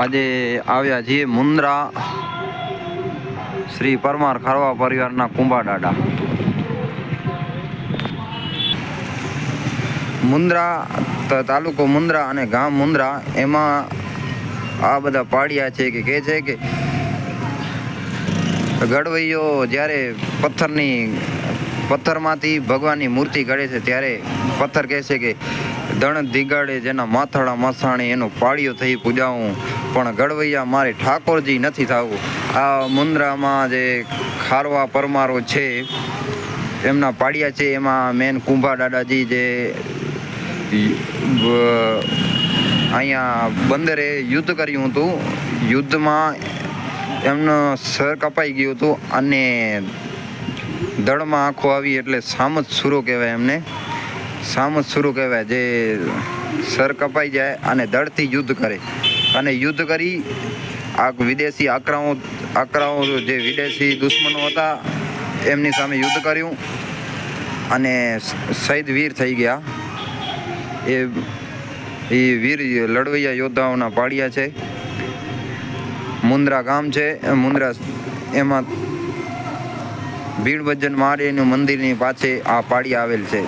આજે આવ્યા છીએ મુન્દ્રા શ્રી પરમાર ખારવા પરિવારના કુંભા દાદા. મુન્દ્રા તાલુકો મુન્દ્રા અને ગામ મુન્દ્રા, એમાં આ બધા પાડિયા છે કે કહે છે કે ઘડવૈયો જ્યારે પથ્થરમાંથી ભગવાનની મૂર્તિ ઘડે છે ત્યારે પથ્થર કહે છે કે દણ દિગાડે જેના માથાડા મસાણી એનો પાળિયો થઈ પૂજાવું, પણ ઘડવૈયા મારે ઠાકોરજી નથી થવું. આ મુન્દ્રામાં જે ખારવા પરમારો છે એમના પાડિયા છે, એમાં મેન કુંભા દાદાજી જે અહીંયા બંદરે યુદ્ધ કર્યું હતું, યુદ્ધમાં એમનું સર કપાઈ ગયું હતું અને દળમાં આંખો આવી એટલે સામત સુરો કહેવાય. એમને સામત સુરો કહેવાય, જે સર કપાઈ જાય અને દળથી યુદ્ધ કરે અને યુદ્ધ કરી આ વિદેશી આક્રાઓ જે વિદેશી દુશ્મનો હતા એમની સામે યુદ્ધ કર્યું અને શહીદ વીર થઈ ગયા. એ વીર લડવૈયા યોદ્ધાઓના પાડિયા છે. મુન્દ્રા ગામ છે, મુન્દ્રા એમાં ભીડ ભજન મહાદેવનું મંદિરની પાસે આ પાડિયા આવેલ છે.